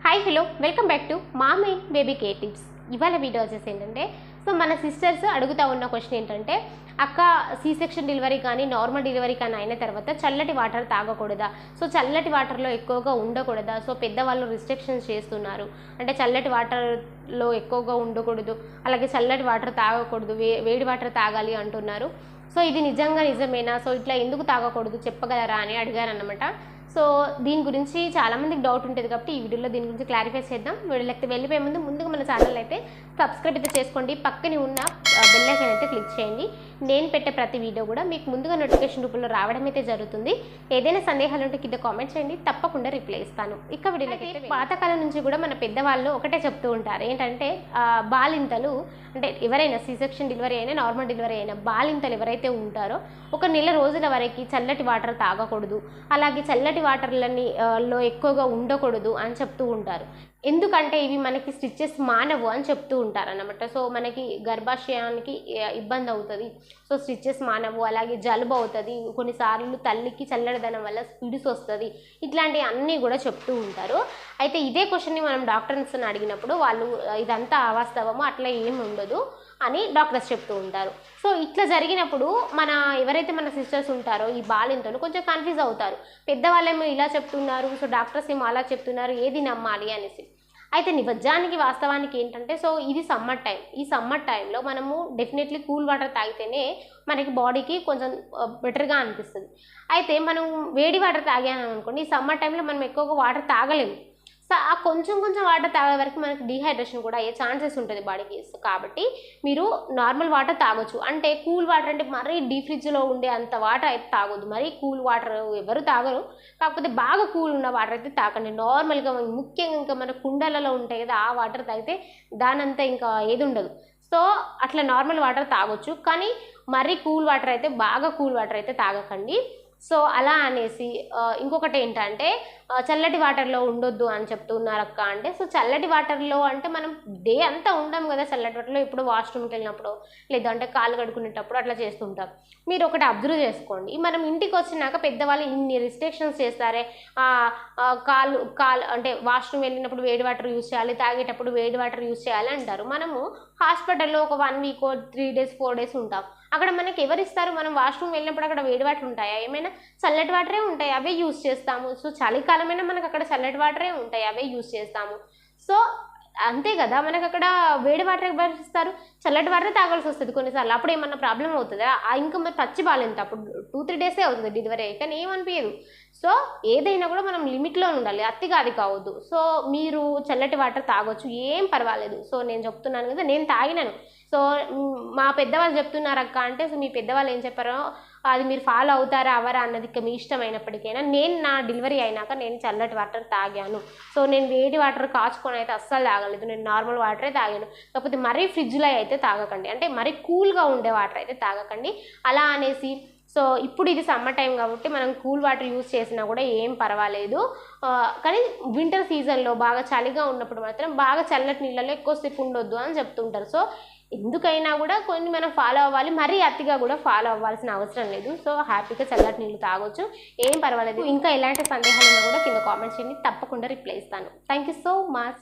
Hi hello welcome back to mommy baby care tips. ఇవాళ video వచ్చేసి ఏంటంటే మన సిస్టర్స్ అడుగుతూ ఉన్న క్వశ్చన్ ఏంటంటే అక్క సి సెక్షన్ డెలివరీ కానీ నార్మల్ డెలివరీ కానీ అయిన తర్వాత చల్లటి వాటర్ తాగకూడదా, చల్లటి వాటర్లో ఎక్కువగా ఉండకూడదా, పెద్దవాళ్ళు రిస్ట్రిక్షన్స్ చేస్తున్నారు అంటే చల్లటి వాటర్లో ఎక్కువగా ఉండకూడదు, అలాగే చల్లటి వాటర్ తాగకూడదు, వేడి వాటర్ తాగాలి అంటున్నారు. ఇది నిజమేనా, ఇట్లా ఎందుకు తాగకూడదు చెప్పగలరా అని అడిగారు అన్నమాట. దీని గురించి చాలామందికి డౌట్ ఉంటుంది కాబట్టి ఈ వీడియోలో దీని గురించి క్లారిఫై చేద్దాం. వీడియోలోకి వెళ్ళిపోయే ముందుగా మన ఛానల్ అయితే సబ్స్క్రైబ్ అయితే చేసుకోండి, పక్కనే ఉన్న బెల్ ఐకాన్ అయితే క్లిక్ చేయండి. నేను పెట్టే ప్రతి వీడియో కూడా మీకు ముందుగా నోటిఫికేషన్ రూపంలో రావడం అయితే జరుగుతుంది. ఏదైనా సందేహాలు ఉంటే కింద కామెంట్ చేయండి, తప్పకుండా రిప్లై ఇస్తాను. ఇక వీడియోలోకి పాతకాలం నుంచి కూడా మన పెద్దవాళ్ళు ఒకటే చెప్తూ ఉంటారు, ఏంటంటే బాలింతలు అంటే ఎవరైనా సి సెక్షన్ డెలివరీ అయినా నార్మల్ డెలివరీ అయినా బాలింతలు ఎవరైతే ఉంటారో 1 నెల రోజుల వరకు చల్లటి వాటర్ తాగకూడదు, అలాగే చల్లటి వాటర్లని లో ఎక్కువగా ఉండకూడదు అని చెప్తూ ఉంటారు. ఎందుకంటే ఇవి మనకి స్టిచ్చెస్ మానవు అని చెప్తూ ఉంటారు అన్నమాట. మనకి గర్భాశయానికి ఇబ్బంది అవుతుంది, స్టిచ్చెస్ మానవు, అలాగే జలుబు అవుతుంది, కొన్నిసార్లు తల్లికి చల్లడిదనం వల్ల స్పిడ్స్ వస్తుంది, ఇట్లాంటివి అన్నీ కూడా చెప్తూ ఉంటారు. అయితే ఇదే క్వశ్చన్ని మనం డాక్టర్స్ని అడిగినప్పుడు వాళ్ళు ఇదంతా అవాస్తవము, అట్లా ఏమి ఉండదు అని డాక్టర్స్ చెప్తూ ఉంటారు. ఇట్లా జరిగినప్పుడు ఎవరైతే మన సిస్టర్స్ ఉంటారో ఈ బాలింతలు కొంచెం కన్ఫ్యూజ్ అవుతారు. పెద్దవాళ్ళేమో ఇలా చెప్తున్నారు, డాక్టర్స్ ఏమో అలా చెప్తున్నారు, ఏది నమ్మాలి అనేసి. అయితే నిజానికి వాస్తవానికి ఏంటంటే ఇది సమ్మర్ టైం. ఈ సమ్మర్ టైంలో మనము డెఫినెట్లీ కూల్ వాటర్ తాగితేనే మనకి బాడీకి కొంచెం బెటర్గా అనిపిస్తుంది. అయితే మనం వేడి వాటర్ తాగాము అనుకోండి, ఈ సమ్మర్ టైంలో మనం ఎక్కువగా వాటర్ తాగలేము. ఆ కొంచెం వాటర్ తాగే వరకు మనకి డీహైడ్రేషన్ కూడా అయ్యే ఛాన్సెస్ ఉంటుంది బాడీకి. కాబట్టి మీరు నార్మల్ వాటర్ తాగొచ్చు. అంటే కూల్ వాటర్ అంటే మరీ డీ ఫ్రిడ్జ్లో ఉండే అంత వాటర్ అయితే తాగొద్దు, మరీ కూల్ వాటర్ ఎవరు తాగరు. కాకపోతే బాగా కూల్ ఉన్న వాటర్ అయితే తాగండి. నార్మల్గా ముఖ్యంగా ఇంకా మన కుండలలో ఉంటాయి కదా, ఆ వాటర్ తాగితే దానంతా ఇంకా ఏది ఉండదు. అట్లా నార్మల్ వాటర్ తాగొచ్చు, కానీ మరీ కూల్ వాటర్ అయితే బాగా కూల్ వాటర్ అయితే తాగకండి. అలా అనేసి ఇంకొకటి ఏంటంటే చల్లటి వాటర్లో ఉండొద్దు అని చెప్తున్నారు అక్క అంటే, చల్లటి వాటర్లో అంటే మనం డే అంతా ఉండం కదా చల్లటి వాటర్లో, ఇప్పుడు వాష్రూమ్కి వెళ్ళినప్పుడు లేదంటే కాళ్ళు కడుక్కునేటప్పుడు అట్లా చేస్తుంటాం. మీరు ఒకటి అబ్జర్వ్ చేసుకోండి, మనం ఇంటికి వచ్చినాక పెద్దవాళ్ళు ఇన్ని రిస్ట్రిక్షన్స్ చేస్తారే, కాళ్ళు అంటే వాష్రూమ్ వెళ్ళినప్పుడు వేడి వాటర్ యూజ్ చేయాలి, తాగేటప్పుడు వేడి వాటర్ యూజ్ చేయాలి అంటారు. మనము హాస్పిటల్లో ఒక 1 వీక్ 3 డేస్ 4 డేస్ ఉంటాం. అక్కడ మనకి ఎవరు ఇస్తారు, మనం వాష్రూమ్ వెళ్ళినప్పుడు అక్కడ వేడి వాటర్ ఉంటాయా, ఏమైనా చల్లటి వాటరే ఉంటాయి, అవే యూజ్ చేస్తాము. చలికాలమైనా మనకు అక్కడ చల్లటి వాటరే ఉంటాయి, అవే యూజ్ చేస్తాము. అంతే కదా, మనకు అక్కడ వేడి వాటర్ ఎవరు ఇస్తారు, చల్లటి వాటరే తాగాల్సి వస్తుంది కొన్నిసార్లు. అప్పుడు ఏమన్నా ప్రాబ్లం అవుతుందా, ఇంకా మరి పచ్చి బాలింత అప్పుడు 2-3 డేసే అవుతుంది డెలివరీ అయ్యి, కానీ ఏమనిపించదు. ఏదైనా కూడా మనం లిమిట్లో ఉండాలి, అతిగా అది కావద్దు. మీరు చల్లటి వాటర్ తాగొచ్చు, ఏం పర్వాలేదు. నేను చెప్తున్నాను కదా, నేను తాగినాను. మా పెద్దవాళ్ళు చెప్తున్నారు అక్క అంటే, మీ పెద్దవాళ్ళు ఏం చెప్పారో అది మీరు ఫాలో అవుతారా అవరా అన్నది మీ ఇష్టమైనప్పటికైనా, నేను నా డెలివరీ అయినాక నేను చల్లటి వాటర్ తాగాను. నేను వేడి వాటర్ కాచుకొని అయితే అస్సలు తాగలేదు, నేను నార్మల్ వాటరే తాగాను. కాకపోతే మరీ ఫ్రిడ్జ్లో అయితే తాగకండి, అంటే మరీ కూల్గా ఉండే వాటర్ అయితే తాగకండి అలా అనేసి. ఇప్పుడు ఇది సమ్మర్ టైం కాబట్టి మనం కూల్ వాటర్ యూజ్ చేసినా కూడా ఏం పర్వాలేదు. కానీ వింటర్ సీజన్లో బాగా చలిగా ఉన్నప్పుడు మాత్రం బాగా చల్లటి నీళ్ళలో ఎక్కువసేపు ఉండొద్దు అని చెప్తుంటారు. ఎందుకైనా కూడా కొన్ని మనం ఫాలో అవ్వాలి, మరీ అతిగా కూడా ఫాలో అవ్వాల్సిన అవసరం లేదు. హ్యాపీగా చల్లటి నీళ్ళు తాగొచ్చు, ఏం పర్వాలేదు. ఇంకా ఎలాంటి సందేహాలు ఉన్నా కూడా కింద కామెంట్ చేయండి, తప్పకుండా రిప్లై ఇస్తాను. Thank you so much.